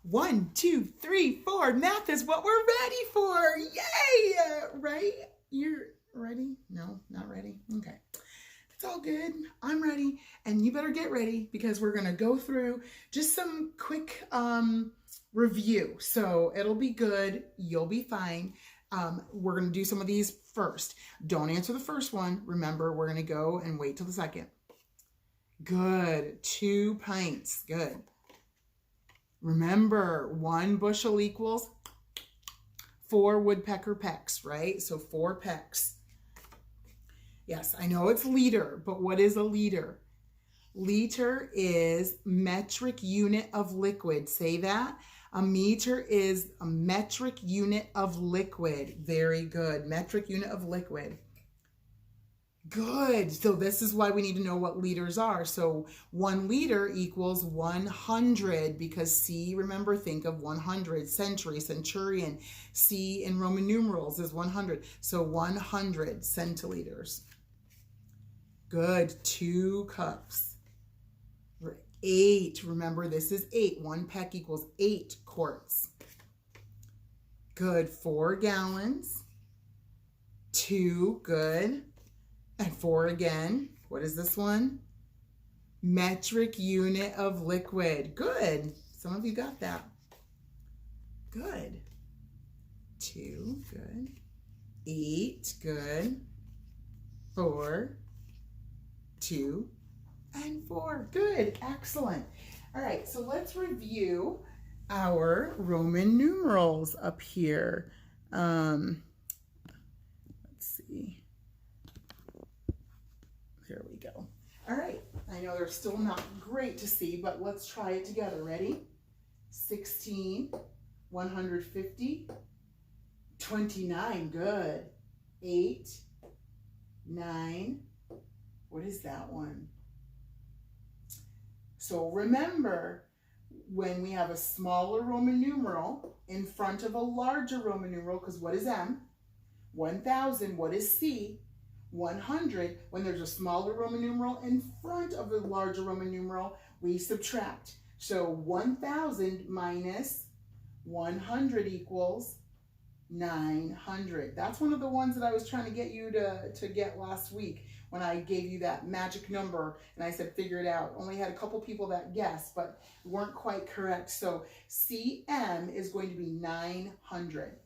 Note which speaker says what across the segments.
Speaker 1: 1, 2, 3, 4. Math is what we're ready for. Yay! Right? You're ready? No, not ready. Okay. It's all good. I'm ready. And you better get ready because we're going to go through just some quick review. So it'll be good. You'll be fine. We're going to do some of these first. Don't answer the first one. Remember, we're going to go and wait till the second. Good. 2 pints. Good. Remember, 1 bushel equals 4 woodpecker pecks, right? So 4 pecks. Yes, I know it's liter, but what is a liter? Liter is metric unit of liquid. Say that. A meter is a metric unit of liquid. Very good. Metric unit of liquid. Good. So this is why we need to know what liters are. So 1 liter equals 100 because C, remember, think of 100, century, centurion. C in Roman numerals is 100. So 100 centiliters. Good. 2 cups. 8. Remember, this is 8. 1 peck equals 8 quarts. Good. 4 gallons. 2. Good. And 4 again. What is this one? Metric unit of liquid. Good. Some of you got that. Good. 2. Good. 8. Good. 4. 2. And 4. Good. Excellent. All right. So let's review our Roman numerals up here. Let's see. There we go. All right. I know they're still not great to see, but let's try it together. Ready? 16, 150, 29. Good. 8, 9. What is that one? So remember, when we have a smaller Roman numeral in front of a larger Roman numeral, because what is M? 1,000. What is C? 100. When there's a smaller Roman numeral in front of the larger Roman numeral, we subtract. So 1,000 minus 100 equals 900. That's one of the ones that I was trying to get you to get last week when I gave you that magic number and I said figure it out. Only had a couple people that guessed, but weren't quite correct. So CM is going to be 900.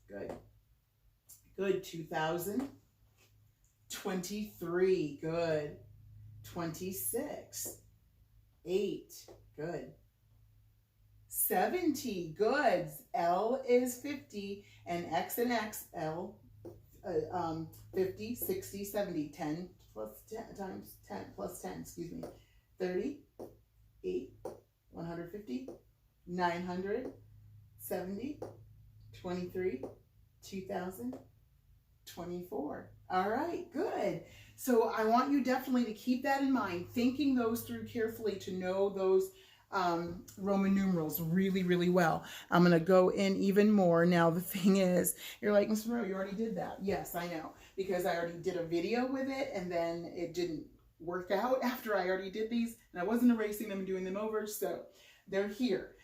Speaker 1: Good. Good. 2,000. 23. Good. 26. 8. Good. 70. Good. L is 50 and X and X, L 50, 60, 70, 10 plus 10 times 10 plus 10, excuse me. 30, 8, 150, 900, 70, 23, 2,000, 24. All right, good. So I want you definitely to keep that in mind, thinking those through carefully to know those Roman numerals really, really well. I'm going to go in even more. Now, the thing is, you're like, Ms. Monroe, you already did that. Yes, I know, because I already did a video with it and then it didn't work out after I already did these and I wasn't erasing them and doing them over. So they're here.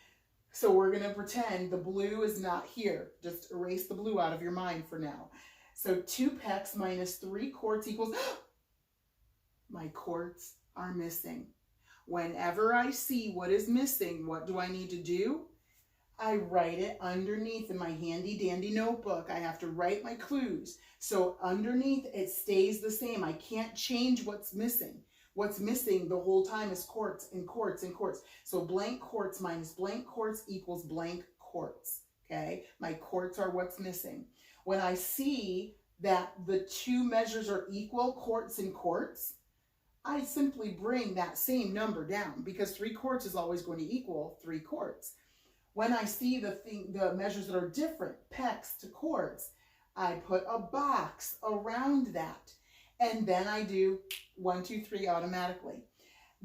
Speaker 1: So we're going to pretend the blue is not here. Just erase the blue out of your mind for now. So 2 pecks minus 3 quarts equals, my quarts are missing. Whenever I see what is missing, what do I need to do? I write it underneath in my handy dandy notebook. I have to write my clues. So underneath it stays the same. I can't change what's missing. What's missing the whole time is quarts and quarts and quarts. So blank quarts minus blank quarts equals blank quarts. Okay, my quarts are what's missing. When I see that the 2 measures are equal, quarts and quarts, I simply bring that same number down because 3 quarts is always going to equal 3 quarts. When I see the measures that are different, pecks to quarts, I put a box around that. And then I do 1, 2, 3 automatically.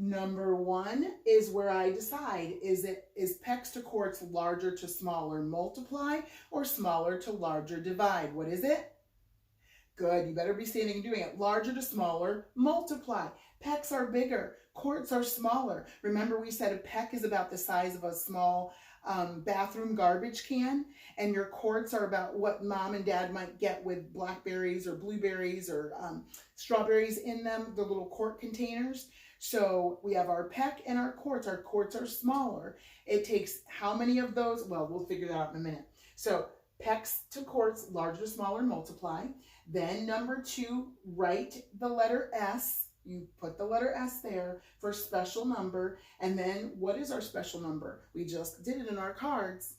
Speaker 1: Number 1 is where I decide, is pecks to quarts larger to smaller multiply or smaller to larger divide? What is it? Good, you better be standing and doing it. Larger to smaller multiply. Pecks are bigger. Quarts are smaller. Remember we said a peck is about the size of a small bathroom garbage can, and your quarts are about what mom and dad might get with blackberries or blueberries or strawberries in them, the little quart containers. So we have our peck and our quarts. Our quarts are smaller. It takes how many of those? Well, we'll figure that out in a minute. So pecks to quarts, larger to smaller, multiply. Then number 2, write the letter S. You put the letter S there for special number. And then what is our special number? We just did it in our cards.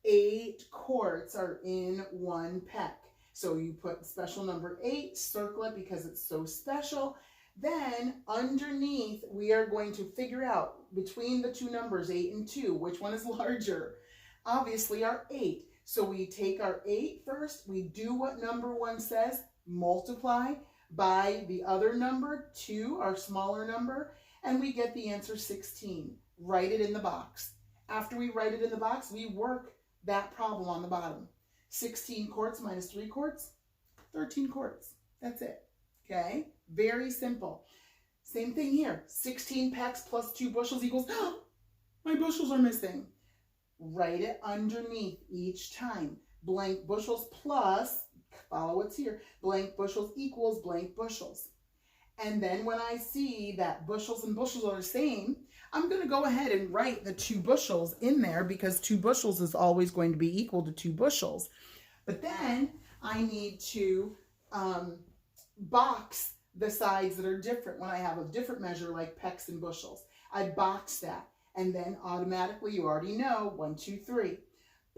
Speaker 1: 8 quarts are in 1 peck. So you put special number 8, circle it because it's so special. Then underneath, we are going to figure out between the two numbers, 8 and 2, which one is larger? Obviously our 8. So we take our 8 first, we do what number 1 says, multiply by the other number, 2, our smaller number, and we get the answer 16. Write it in the box. After we write it in the box, we work that problem on the bottom. 16 quarts minus 3 quarts, 13 quarts. That's it. Okay? Very simple. Same thing here. 16 pecks plus 2 bushels equals, oh, my bushels are missing. Write it underneath each time. Blank bushels plus, follow what's here, blank bushels equals blank bushels. And then when I see that bushels and bushels are the same, I'm going to go ahead and write the 2 bushels in there because 2 bushels is always going to be equal to 2 bushels. But then I need to box the sides that are different when I have a different measure like pecks and bushels. I box that, and then automatically you already know 1, 2, 3.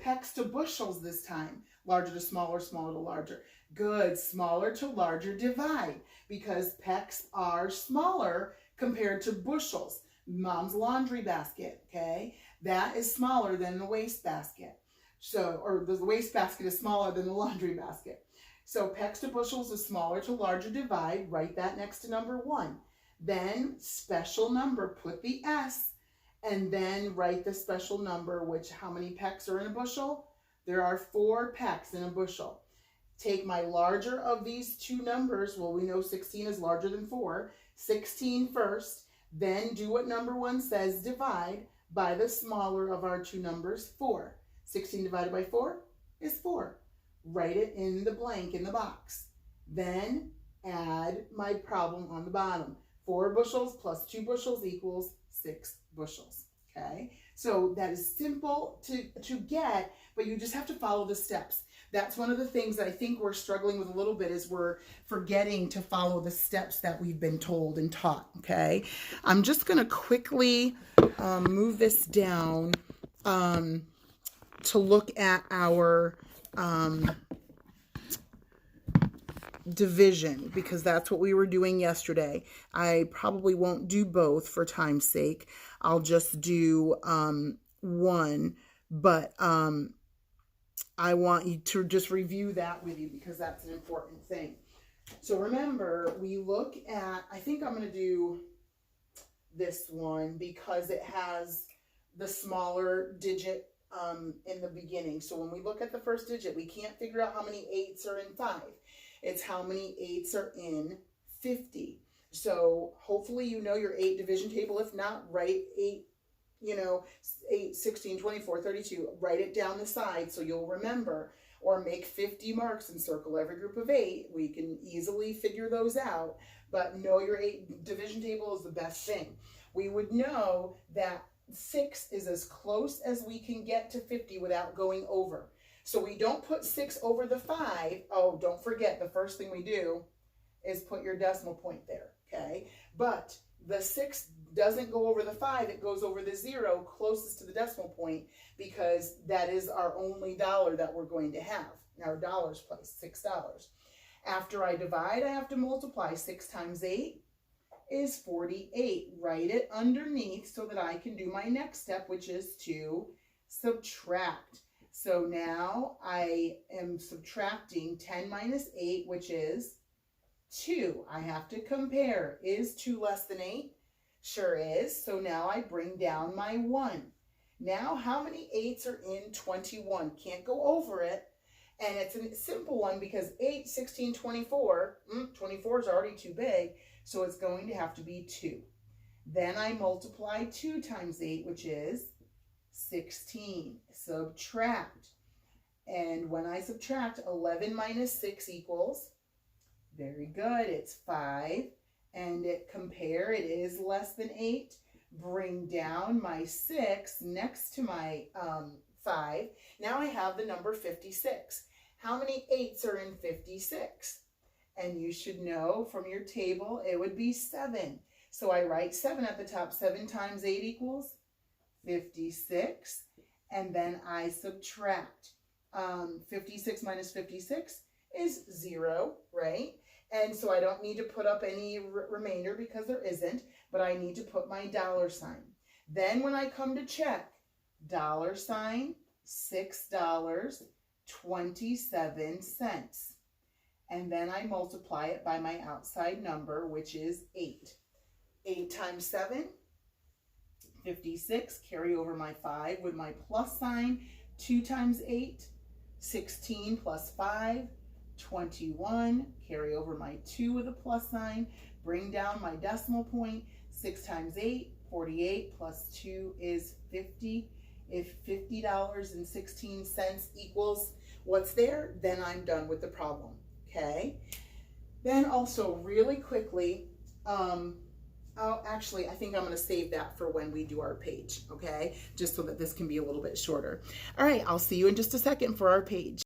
Speaker 1: Pecks to bushels this time. Larger to smaller, smaller to larger. Good. Smaller to larger divide because pecks are smaller compared to bushels. Mom's laundry basket, okay? That is smaller than the waste basket. So, or the waste basket is smaller than the laundry basket. So pecks to bushels is smaller to larger divide. Write that next to number 1. Then special number, put the S, and then write the special number, which how many pecks are in a bushel? There are 4 pecks in a bushel. Take my larger of these 2 numbers. Well, we know 16 is larger than 4. 16 first, then do what number 1 says, divide by the smaller of our 2 numbers, 4. 16 divided by 4 is 4. Write it in the blank in the box. Then add my problem on the bottom. 4 bushels plus 2 bushels equals 6 bushels. Okay, so that is simple to get, but you just have to follow the steps. That's one of the things that I think we're struggling with a little bit is we're forgetting to follow the steps that we've been told and taught. Okay, I'm just going to quickly move this down to look at our division because that's what we were doing yesterday. I probably won't do both for time's sake. I'll just do one, but I want you to just review that with you because that's an important thing. So remember, we look at, I think I'm going to do this one because it has the smaller digit in the beginning. So when we look at the first digit, we can't figure out how many 8s are in 5. It's how many 8s are in 50. So hopefully you know your 8 division table. If not, write 8, 8, 16, 24, 32. Write it down the side so you'll remember. Or make 50 marks and circle every group of 8. We can easily figure those out. But know your 8 division table is the best thing. We would know that 6 is as close as we can get to 50 without going over. So we don't put 6 over the 5. Oh, don't forget, the first thing we do is put your decimal point there, okay? But the 6 doesn't go over the 5. It goes over the 0 closest to the decimal point because that is our only dollar that we're going to have in our dollars place, $6. After I divide, I have to multiply. 6 times 8 is 48. Write it underneath so that I can do my next step, which is to subtract. So now I am subtracting 10 minus 8, which is 2. I have to compare. Is 2 less than 8? Sure is. So now I bring down my 1. Now how many 8s are in 21? Can't go over it. And it's a simple one because 8, 16, 24. 24 is already too big. So it's going to have to be 2. Then I multiply 2 times 8, which is 16. Subtract. And when I subtract, 11 minus 6 equals, very good, it's 5. And compare, it is less than 8. Bring down my 6 next to my 5. Now I have the number 56. How many 8s are in 56? And you should know from your table, it would be 7. So I write 7 at the top. 7 times 8 equals 56. And then I subtract. 56 minus 56 is 0, right? And so I don't need to put up any remainder because there isn't, but I need to put my dollar sign. Then when I come to check, dollar sign, $6.27. And then I multiply it by my outside number, which is 8. 8 times 7, 56. Carry over my 5 with my plus sign. 2 times 8, 16 plus 5, 21. Carry over my 2 with a plus sign. Bring down my decimal point. 6 times 8, 48 plus 2 is 50. If $50.16 equals what's there, then I'm done with the problem, okay? Then also really quickly, actually, I think I'm going to save that for when we do our page, okay? Just so that this can be a little bit shorter. All right, I'll see you in just a second for our page.